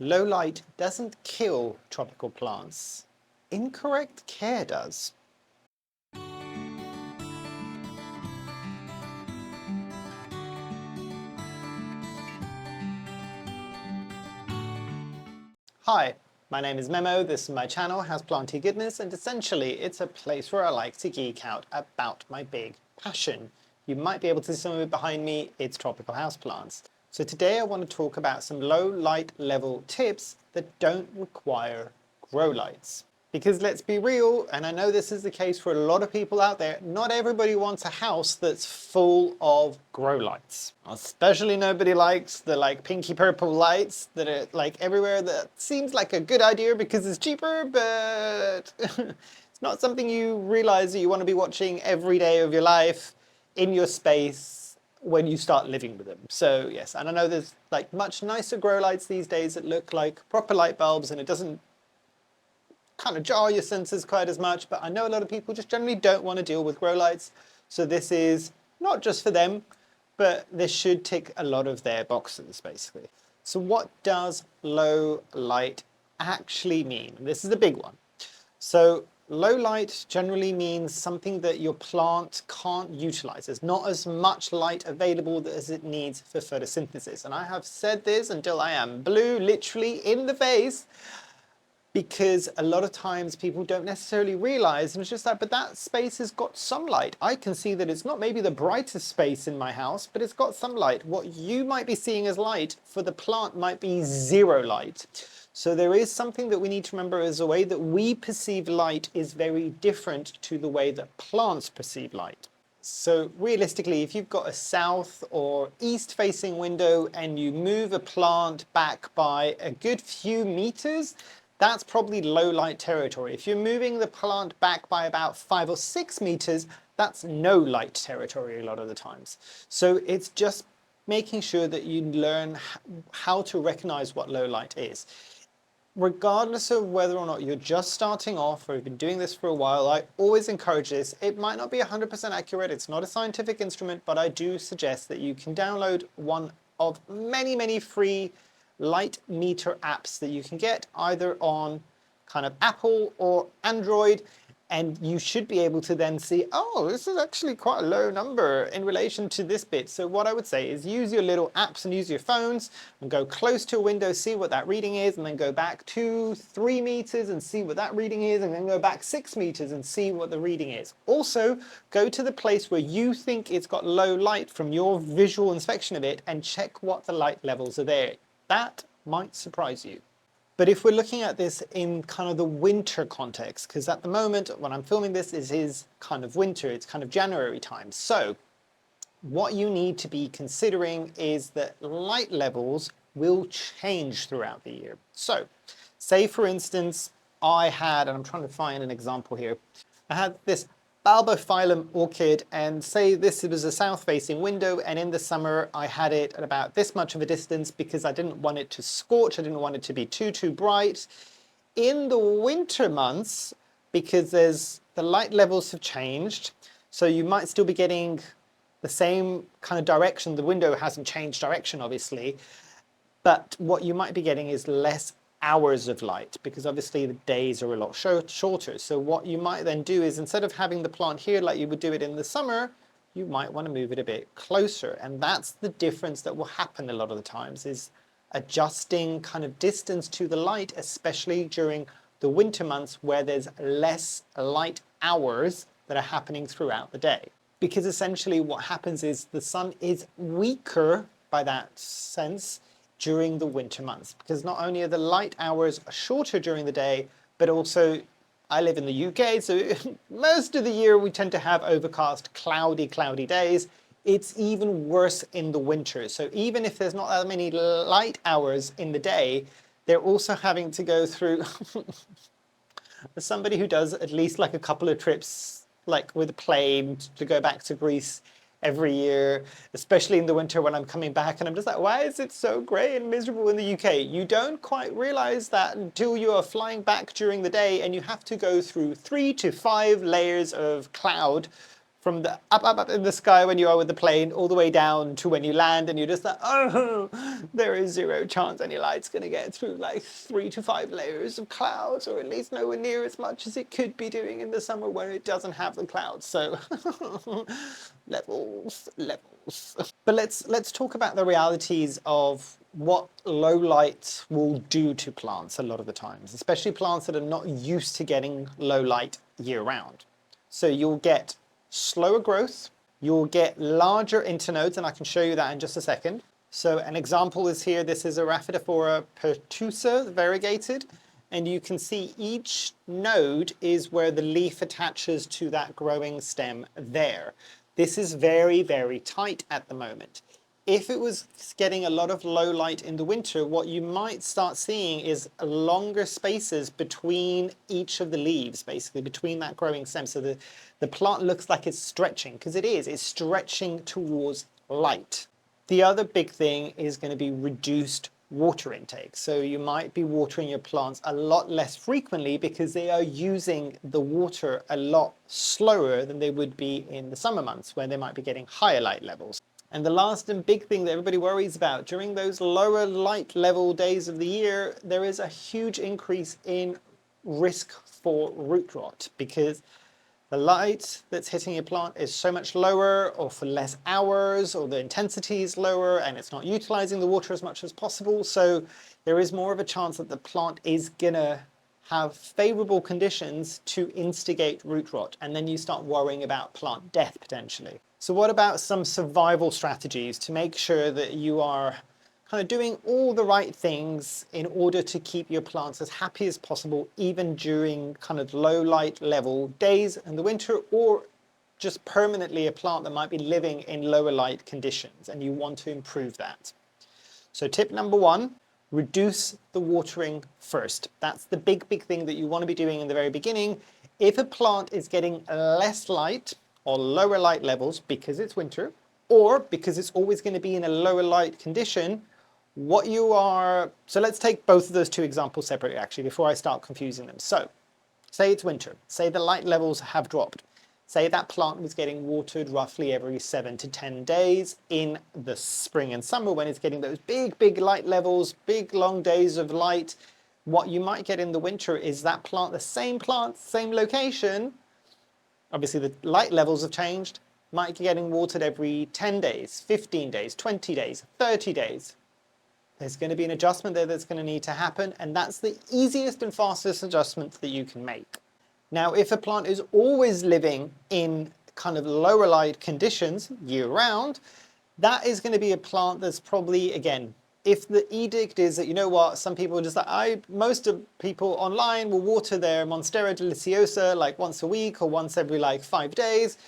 Low light doesn't kill tropical plants. Incorrect care does. Hi, my name is Memo, this is my channel, Houseplantygoodness, and essentially it's a place where I like to geek out about my big passion. You might be able to see some of it behind me, it's tropical houseplants. So today I want to talk about some low light level tips that don't require grow lights. Because let's be real, and I know this is the case for a lot of people out there, not everybody wants a house that's full of grow lights. Especially nobody likes the pinky purple lights that are everywhere. That seems like a good idea because it's cheaper, but it's not something you realize that you want to be watching every day of your life in your space when you start living with them. So yes, and I know there's much nicer grow lights these days that look like proper light bulbs and it doesn't kind of jar your senses quite as much, but I know a lot of people just generally don't want to deal with grow lights. So this is not just for them, but this should tick a lot of their boxes basically. So what does low light actually mean? This is a big one. So low light generally means something that your plant can't utilize. There's not as much light available as it needs for photosynthesis. And I have said this until I am blue, literally in the face, because a lot of times people don't necessarily realize, and it's just but that space has got some light. I can see that it's not maybe the brightest space in my house, but it's got some light. What you might be seeing as light for the plant might be zero light. So there is something that we need to remember, is the way that we perceive light is very different to the way that plants perceive light. So realistically, if you've got a south or east facing window and you move a plant back by a good few meters, that's probably low light territory. If you're moving the plant back by about 5 or 6 meters, that's no light territory a lot of the times. So it's just making sure that you learn how to recognize what low light is. Regardless of whether or not you're just starting off or you've been doing this for a while, I always encourage this. It might not be 100% accurate, it's not a scientific instrument, but I do suggest that you can download one of many, many free light meter apps that you can get either on kind of Apple or Android, and you should be able to then see, oh, this is actually quite a low number in relation to this bit. So what I would say is use your little apps and use your phones and go close to a window, see what that reading is, and then go back 2-3 meters and see what that reading is, and then go back 6 meters and see what the reading is. Also, go to the place where you think it's got low light from your visual inspection of it and check what the light levels are there. That might surprise you. But if we're looking at this in kind of the winter context, because at the moment when I'm filming this, it is kind of winter, it's kind of January time. So what you need to be considering is that light levels will change throughout the year. So say for instance, I had, and I'm trying to find an example here, I had this Bulbophyllum orchid, and say this was a south-facing window, and in the summer I had it at about this much of a distance because I didn't want it to scorch, I didn't want it to be too bright. In the winter months, because the light levels have changed, so you might still be getting the same kind of direction. The window hasn't changed direction, obviously, but what you might be getting is less hours of light, because obviously the days are a lot shorter. So what you might then do is, instead of having the plant here like you would do it in the summer, you might want to move it a bit closer. And that's the difference that will happen a lot of the times, is adjusting kind of distance to the light, especially during the winter months where there's less light hours that are happening throughout the day. Because essentially what happens is the sun is weaker by that sense during the winter months, because not only are the light hours shorter during the day, but also I live in the UK, so most of the year we tend to have overcast, cloudy days. It's even worse in the winter. So even if there's not that many light hours in the day, they're also having to go through, as somebody who does at least a couple of trips with a plane to go back to Greece every year, especially in the winter when I'm coming back, and I'm just why is it so grey and miserable in the UK? You don't quite realize that until you are flying back during the day and you have to go through 3 to 5 layers of cloud from the up in the sky when you are with the plane all the way down to when you land, and you're just like, oh, there is zero chance any light's going to get through like 3 to 5 layers of clouds, or at least nowhere near as much as it could be doing in the summer where it doesn't have the clouds. So levels. But let's talk about the realities of what low light will do to plants a lot of the times, especially plants that are not used to getting low light year round. So you'll get slower growth, you'll get larger internodes, and I can show you that in just a second. So an example is here, this is a Rhaphidophora pertusa, variegated, and you can see each node is where the leaf attaches to that growing stem there. This is very, very tight at the moment. If it was getting a lot of low light in the winter, what you might start seeing is longer spaces between each of the leaves, basically between that growing stem. So the plant looks like it's stretching, because it is, it's stretching towards light. The other big thing is going to be reduced water intake. So you might be watering your plants a lot less frequently because they are using the water a lot slower than they would be in the summer months, where they might be getting higher light levels. And the last and big thing that everybody worries about, during those lower light level days of the year, there is a huge increase in risk for root rot, because the light that's hitting your plant is so much lower, or for less hours, or the intensity is lower, and it's not utilizing the water as much as possible. So there is more of a chance that the plant is gonna have favorable conditions to instigate root rot, and then you start worrying about plant death potentially. So what about some survival strategies to make sure that you are kind of doing all the right things in order to keep your plants as happy as possible, even during kind of low light level days in the winter, or just permanently a plant that might be living in lower light conditions and you want to improve that? So tip number one, reduce the watering first. That's the big thing that you want to be doing in the very beginning. If a plant is getting less light or lower light levels because it's winter, or because it's always going to be in a lower light condition, so let's take both of those two examples separately actually before I start confusing them. So say it's winter, say the light levels have dropped. Say that plant was getting watered roughly every 7 to 10 days in the spring and summer when it's getting those big light levels, big long days of light. What you might get in the winter is that plant, the same location, obviously the light levels have changed, might be getting watered every 10 days, 15 days, 20 days, 30 days. There's going to be an adjustment there that's going to need to happen, and that's the easiest and fastest adjustment that you can make. Now, if a plant is always living in kind of lower light conditions year round, that is going to be a plant that's probably, again, if the edict is that, you know what, some people are just like, most of people online will water their Monstera deliciosa like once a week or once every like 5 days.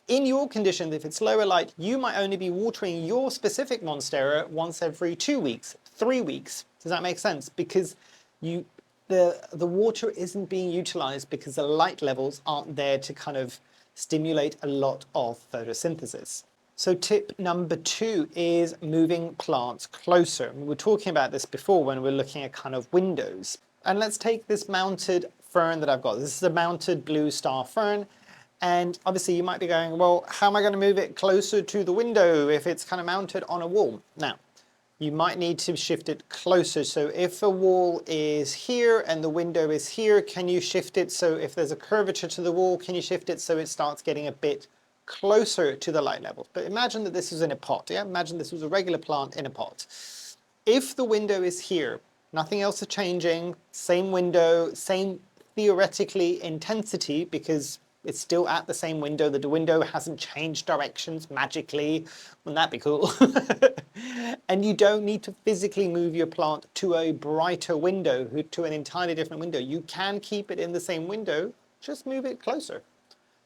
In your conditions, if it's lower light, you might only be watering your specific Monstera once every 2 weeks, 3 weeks. Does that make sense? Because the water isn't being utilized because the light levels aren't there to kind of stimulate a lot of photosynthesis. So tip number 2 is moving plants closer. We were talking about this before when we were looking at kind of windows. And let's take this mounted fern that I've got. This is a mounted blue star fern. And obviously you might be going, well, how am I going to move it closer to the window if it's kind of mounted on a wall? Now, you might need to shift it closer. So if a wall is here and the window is here, can you shift it so if there's a curvature to the wall, can you shift it so it starts getting a bit closer to the light levels? But imagine that this is in a pot. Yeah, imagine this was a regular plant in a pot. If the window is here, nothing else is changing, same window, same theoretically intensity because it's still at the same window. The window hasn't changed directions magically. Wouldn't that be cool? And you don't need to physically move your plant to a brighter window, to an entirely different window. You can keep it in the same window, just move it closer.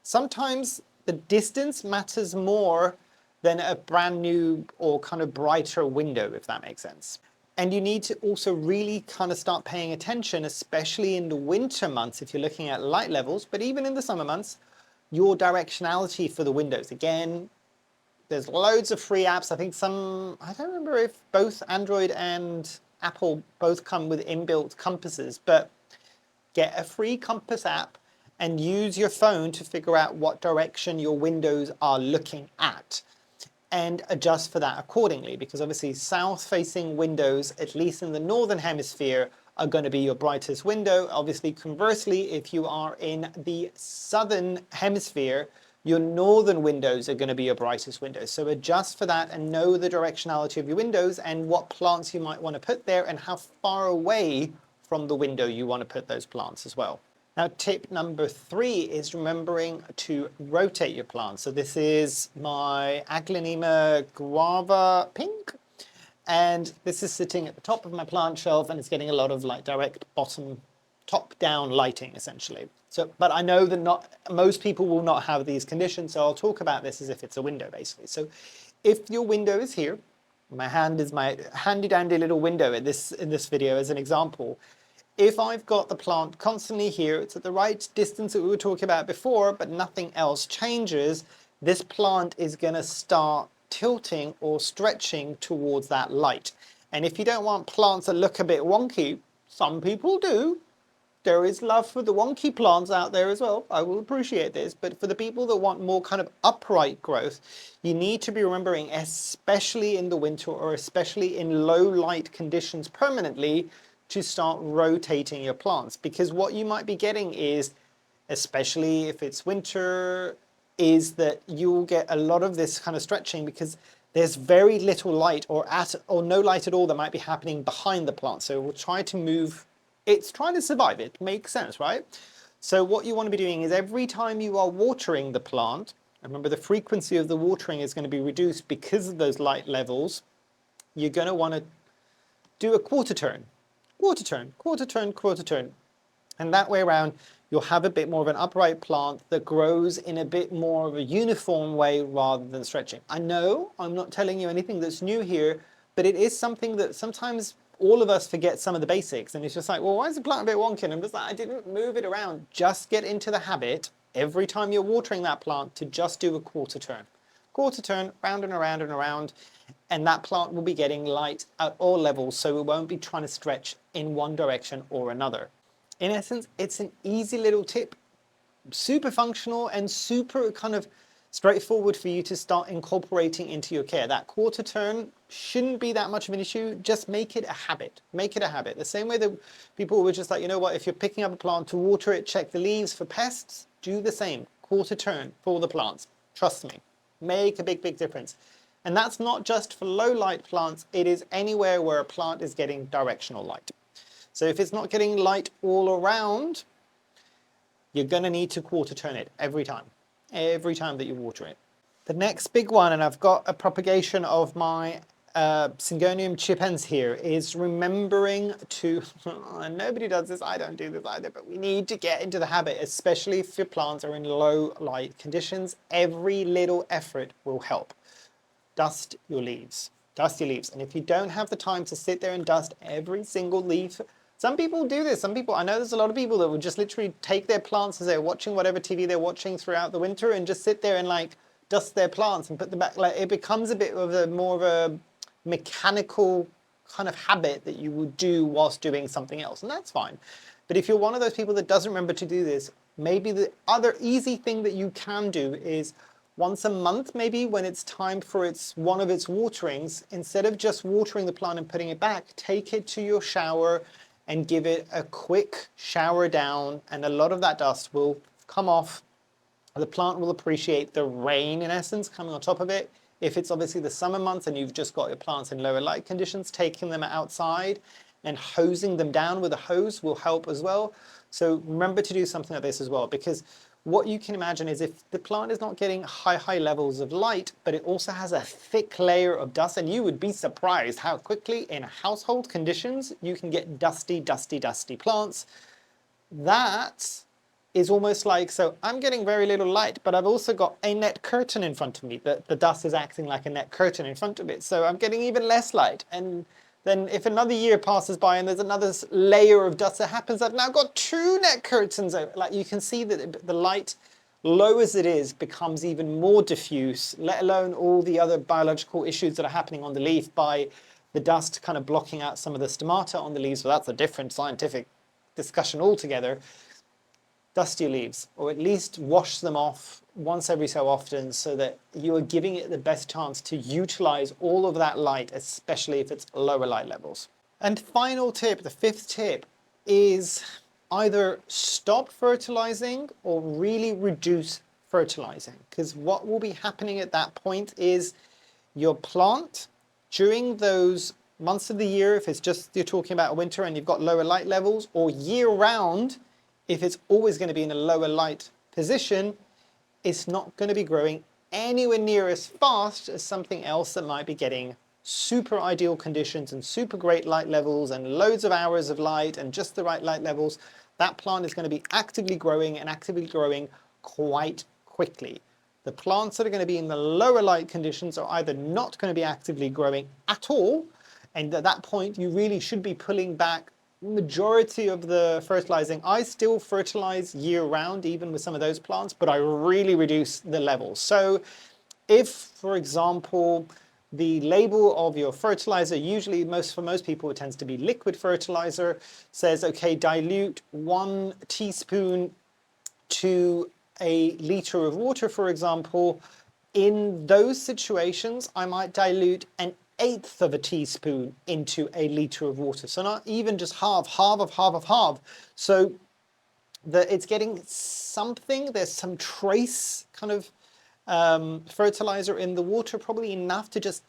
Sometimes the distance matters more than a brand new or kind of brighter window, if that makes sense. And you need to also really kind of start paying attention, especially in the winter months if you're looking at light levels, but even in the summer months, your directionality for the windows. Again, there's loads of free apps. I think I don't remember if both Android and Apple both come with inbuilt compasses, but get a free compass app and use your phone to figure out what direction your windows are looking at and adjust for that accordingly, because obviously south-facing windows, at least in the northern hemisphere, are going to be your brightest window. Obviously, conversely, if you are in the southern hemisphere, your northern windows are going to be your brightest windows. So adjust for that and know the directionality of your windows and what plants you might want to put there and how far away from the window you want to put those plants as well. Now, tip number 3 is remembering to rotate your plants. So this is my Aglaonema guava pink, and this is sitting at the top of my plant shelf and it's getting a lot of like direct top-down lighting essentially. So, but I know that not most people will not have these conditions, so I'll talk about this as if it's a window basically. So if your window is here, my hand is my handy dandy little window in this video as an example. If I've got the plant constantly here, it's at the right distance that we were talking about before, but nothing else changes, this plant is going to start tilting or stretching towards that light. And if you don't want plants that look a bit wonky, some people do. There is love for the wonky plants out there as well. I will appreciate this. But for the people that want more kind of upright growth, you need to be remembering, especially in the winter or especially in low light conditions permanently, to start rotating your plants, because what you might be getting is, especially if it's winter, is that you'll get a lot of this kind of stretching because there's very little light or no light at all that might be happening behind the plant. So we'll try to move, it's trying to survive, it makes sense, right? So what you want to be doing is every time you are watering the plant, remember the frequency of the watering is going to be reduced because of those light levels, you're going to want to do a quarter turn. Quarter turn, quarter turn, quarter turn. And that way around, you'll have a bit more of an upright plant that grows in a bit more of a uniform way rather than stretching. I know I'm not telling you anything that's new here, but it is something that sometimes all of us forget some of the basics. And it's just like, well, why is the plant a bit wonky? And I'm just like, I didn't move it around. Just get into the habit every time you're watering that plant to just do a quarter turn. Quarter turn, round and around and around. And that plant will be getting light at all levels, so it won't be trying to stretch in one direction or another. In essence, it's an easy little tip, super functional and super kind of straightforward for you to start incorporating into your care. That quarter turn shouldn't be that much of an issue. Just make it a habit. Make it a habit. The same way that people were just like, you know what, if you're picking up a plant to water it, check the leaves for pests, do the same. Quarter turn for the plants. Trust me. Make a big, big difference. And that's not just for low light plants, it is anywhere where a plant is getting directional light. So if it's not getting light all around, you're going to need to quarter turn it every time that you water it. The next big one, and I've got a propagation of my Syngonium chipens here, is remembering to, and nobody does this, I don't do this either, but we need to get into the habit, especially if your plants are in low light conditions. Every little effort will help. Dust your leaves. Dust your leaves. And if you don't have the time to sit there and dust every single leaf, some people do this. Some people, I know there's a lot of people that will just literally take their plants as they're watching whatever TV they're watching throughout the winter and just sit there and like dust their plants and put them back. Like it becomes a bit of a more of a mechanical kind of habit that you would do whilst doing something else. And that's fine. But if you're one of those people that doesn't remember to do this, maybe the other easy thing that you can do is once a month, maybe when it's time for one of its waterings, instead of just watering the plant and putting it back, take it to your shower and give it a quick shower down, and a lot of that dust will come off. The plant will appreciate the rain, in essence, coming on top of it. If it's obviously the summer months and you've just got your plants in lower light conditions, taking them outside and hosing them down with a hose will help as well. So remember to do something like this as well, because what you can imagine is if the plant is not getting high levels of light, but it also has a thick layer of dust, and you would be surprised how quickly in household conditions you can get dusty plants. That is almost like, so I'm getting very little light, but I've also got a net curtain in front of me. The dust is acting like a net curtain in front of it, so I'm getting even less light. And then if another year passes by and there's another layer of dust that happens, I've now got 2 net curtains over. Like you can see that the light, low as it is, becomes even more diffuse, let alone all the other biological issues that are happening on the leaf by the dust kind of blocking out some of the stomata on the leaves. So that's a different scientific discussion altogether. dust your leaves, or at least wash them off once every so often so that you are giving it the best chance to utilize all of that light, especially if it's lower light levels. And final tip, the fifth tip, is either stop fertilizing or really reduce fertilizing. Because what will be happening at that point is your plant, during those months of the year, if it's just you're talking about winter and you've got lower light levels, or year round, if it's always going to be in a lower light position, it's not going to be growing anywhere near as fast as something else that might be getting super ideal conditions and super great light levels and loads of hours of light and just the right light levels. That plant is going to be actively growing and actively growing quite quickly. The plants that are going to be in the lower light conditions are either not going to be actively growing at all, and at that point you really should be pulling back majority of the fertilizing. I still fertilize year round even with some of those plants, but I really reduce the levels. So if, for example, the label of your fertilizer, usually for most people it tends to be liquid fertilizer, says okay, dilute 1 teaspoon to a liter of water, for example. In those situations I might dilute 1/8 of a teaspoon into a liter of water. So not even just half of half. So that it's getting something, there's some trace kind of fertilizer in the water, probably enough to just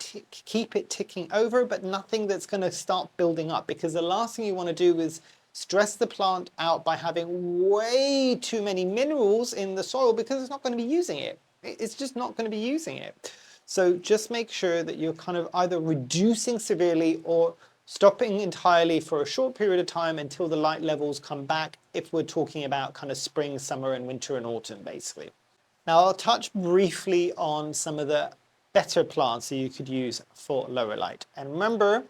keep it ticking over, but nothing that's going to start building up, because the last thing you want to do is stress the plant out by having way too many minerals in the soil, because it's not going to be using it. It's just not going to be using it. So just make sure that you're kind of either reducing severely or stopping entirely for a short period of time until the light levels come back, if we're talking about kind of spring, summer and winter and autumn basically. Now I'll touch briefly on some of the better plants that you could use for lower light. And remember,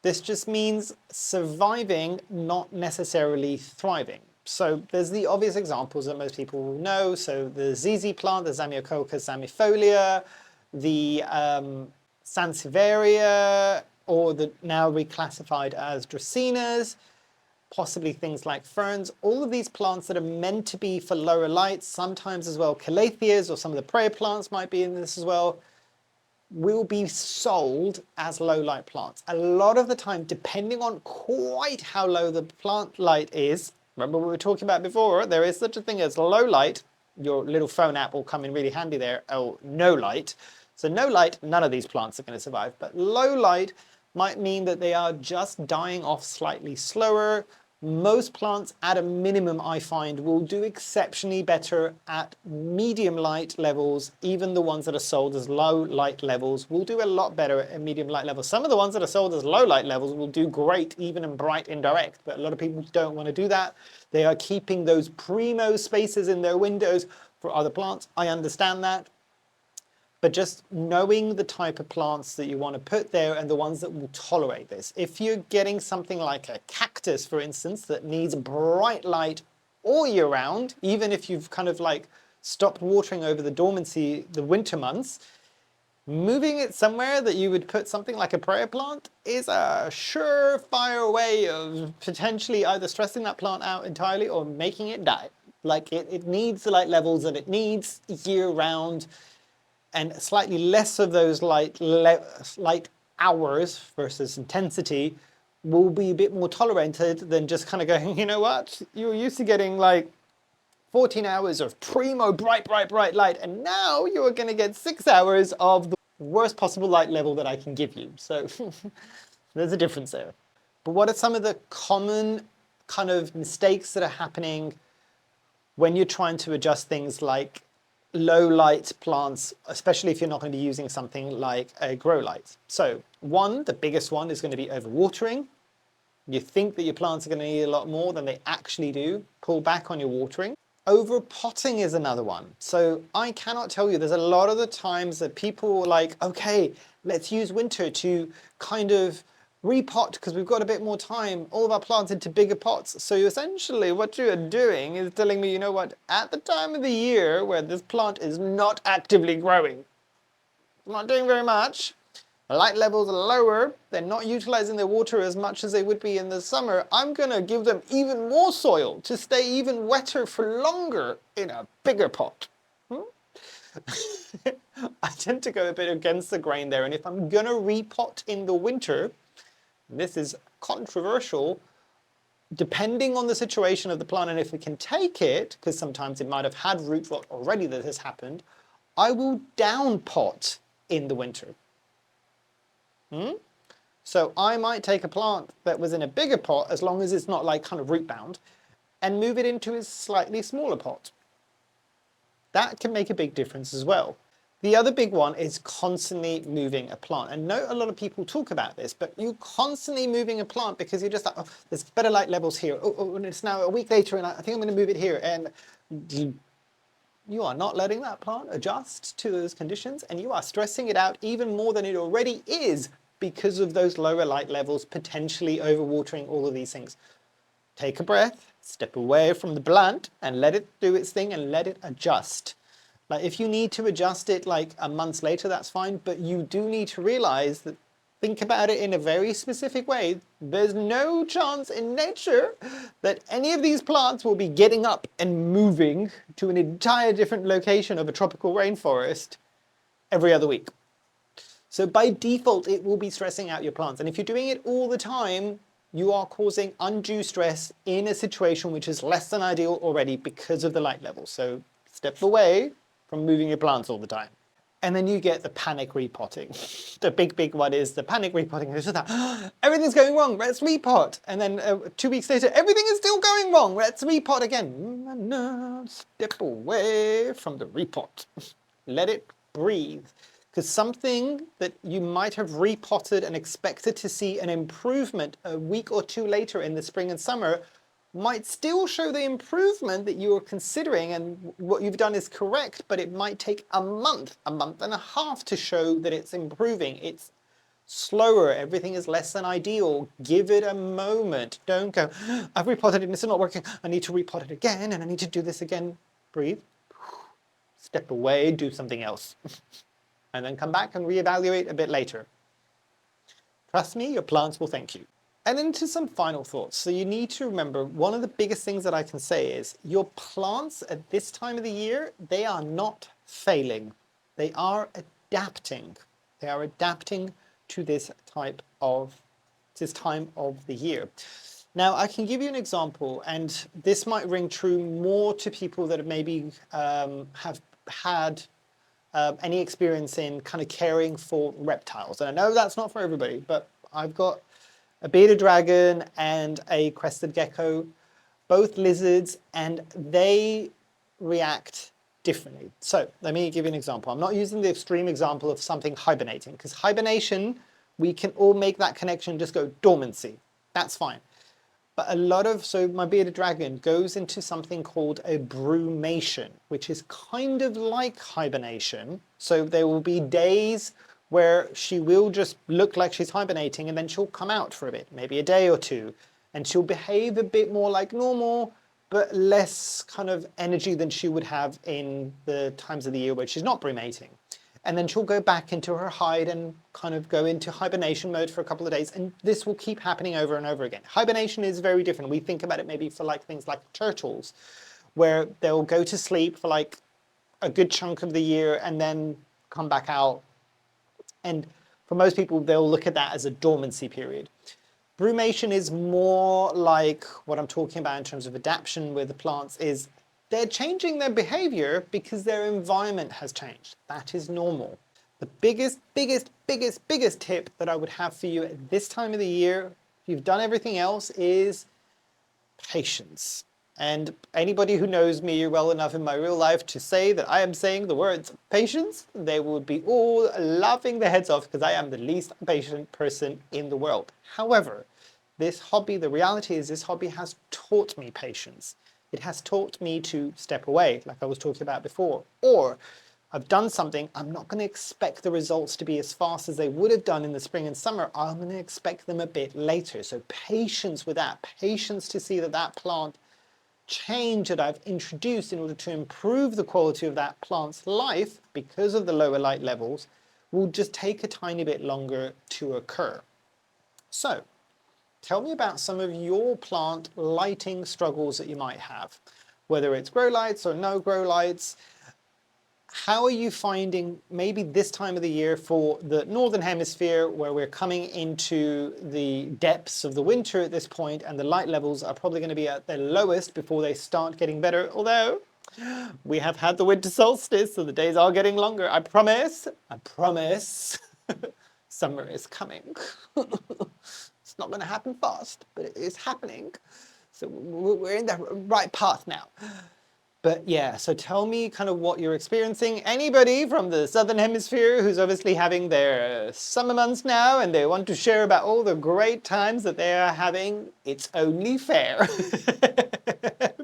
this just means surviving, not necessarily thriving. So there's the obvious examples that most people will know. So the ZZ plant, the Zamioculcas zamiifolia, the Sansevieria, or the now reclassified as Dracaenas, possibly things like ferns. All of these plants that are meant to be for lower light, sometimes as well calatheas or some of the prayer plants might be in this as well, will be sold as low light plants. A lot of the time, depending on quite how low the plant light is, remember we were talking about before, there is such a thing as low light. Your little phone app will come in really handy there. Oh, no light. So no light, none of these plants are going to survive. But low light might mean that they are just dying off slightly slower. Most plants, at a minimum, I find, will do exceptionally better at medium light levels. Even the ones that are sold as low light levels will do a lot better at medium light levels. Some of the ones that are sold as low light levels will do great, even in bright indirect, but a lot of people don't want to do that. They are keeping those primo spaces in their windows for other plants. I understand that. But just knowing the type of plants that you want to put there and the ones that will tolerate this. If you're getting something like a cactus, for instance, that needs bright light all year round, even if you've kind of like stopped watering over the dormancy, the winter months, moving it somewhere that you would put something like a prayer plant is a surefire way of potentially either stressing that plant out entirely or making it die. Like it needs the light levels that it needs year round, and slightly less of those light hours versus intensity will be a bit more tolerated than just kind of going, you know what, you're used to getting like 14 hours of primo bright light, and now you're going to get 6 hours of the worst possible light level that I can give you. So there's a difference there. But what are some of the common kind of mistakes that are happening when you're trying to adjust things like low light plants, especially if you're not going to be using something like a grow light? So one, the biggest one, is going to be overwatering. You think that your plants are going to need a lot more than they actually do. Pull back on your watering. Overpotting is another one. So I cannot tell you, there's a lot of the times that people are like, okay, let's use winter to kind of repot because we've got a bit more time, all of our plants into bigger pots. So essentially what you are doing is telling me, you know what, at the time of the year where this plant is not actively growing, not doing very much, light levels are lower, they're not utilizing their water as much as they would be in the summer, I'm going to give them even more soil to stay even wetter for longer in a bigger pot. I tend to go a bit against the grain there, and if I'm going to repot in the winter, this is controversial, depending on the situation of the plant and if we can take it, because sometimes it might have had root rot already that has happened, I will down pot in the winter. So I might take a plant that was in a bigger pot, as long as it's not like kind of root bound, and move it into a slightly smaller pot. That can make a big difference as well. The other big one is constantly moving a plant. And no, a lot of people talk about this, but you're constantly moving a plant because you're just like, oh, there's better light levels here. Oh, and it's now a week later and I think I'm going to move it here. And you are not letting that plant adjust to those conditions, and you are stressing it out even more than it already is because of those lower light levels, potentially overwatering, all of these things. Take a breath, step away from the plant and let it do its thing and let it adjust. Like if you need to adjust it like a month later, that's fine, but you do need to realize that, think about it in a very specific way. There's no chance in nature that any of these plants will be getting up and moving to an entire different location of a tropical rainforest every other week. So by default, it will be stressing out your plants. And if you're doing it all the time, you are causing undue stress in a situation which is less than ideal already because of the light level. So step away from moving your plants all the time. And then you get the panic repotting. The big one is the panic repotting. It's just that, everything's going wrong, let's repot. And then 2 weeks later, everything is still going wrong, let's repot again. Step away from the repot. Let it breathe. Because something that you might have repotted and expected to see an improvement a week or two later in the spring and summer might still show the improvement that you were considering, and what you've done is correct, but it might take a month and a half to show that it's improving. It's slower, everything is less than ideal. Give it a moment. Don't go, I've repotted it and it's not working, I need to repot it again and I need to do this again. Breathe, step away, do something else. And then come back and reevaluate a bit later. Trust me, your plants will thank you. And into some final thoughts. So you need to remember, one of the biggest things that I can say is your plants at this time of the year, they are not failing. They are adapting. They are adapting to this time of the year. Now, I can give you an example, and this might ring true more to people that maybe have had any experience in kind of caring for reptiles. And I know that's not for everybody, but I've got a bearded dragon and a crested gecko, both lizards, and they react differently. So let me give you an example. I'm not using the extreme example of something hibernating, because hibernation, we can all make that connection, just go dormancy. That's fine. But so my bearded dragon goes into something called a brumation, which is kind of like hibernation. So there will be days where she will just look like she's hibernating, and then she'll come out for a bit, maybe a day or two, and she'll behave a bit more like normal, but less kind of energy than she would have in the times of the year where she's not brumating. And then she'll go back into her hide and kind of go into hibernation mode for a couple of days, and this will keep happening over and over again. Hibernation is very different. We think about it maybe for like things like turtles, where they'll go to sleep for like a good chunk of the year and then come back out. And for most people, they'll look at that as a dormancy period. Brumation is more like what I'm talking about in terms of adaptation with the plants, is they're changing their behavior because their environment has changed. That is normal. The biggest tip that I would have for you at this time of the year, if you've done everything else, is patience. And anybody who knows me well enough in my real life to say that I am saying the words patience, they would be all laughing their heads off because I am the least patient person in the world. However, this hobby, the reality is this hobby has taught me patience. It has taught me to step away, like I was talking about before. Or I've done something, I'm not going to expect the results to be as fast as they would have done in the spring and summer. I'm going to expect them a bit later. So patience with that, patience to see that that plant change that I've introduced in order to improve the quality of that plant's life because of the lower light levels will just take a tiny bit longer to occur. So, tell me about some of your plant lighting struggles that you might have, whether it's grow lights or no grow lights. How are you finding maybe this time of the year for the Northern Hemisphere, where we're coming into the depths of the winter at this point and the light levels are probably going to be at their lowest before they start getting better, although we have had the winter solstice, so the days are getting longer. I promise, summer is coming. It's not going to happen fast, but it is happening. So we're in the right path now. But yeah, so tell me kind of what you're experiencing. Anybody from the Southern Hemisphere who's obviously having their summer months now and they want to share about all the great times that they are having, it's only fair.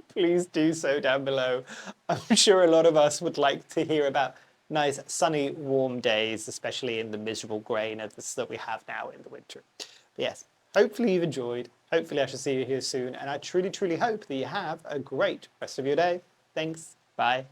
Please do so down below. I'm sure a lot of us would like to hear about nice sunny warm days, especially in the miserable grayness that we have now in the winter. But yes, hopefully you've enjoyed. Hopefully I shall see you here soon, and I truly, truly hope that you have a great rest of your day. Thanks. Bye.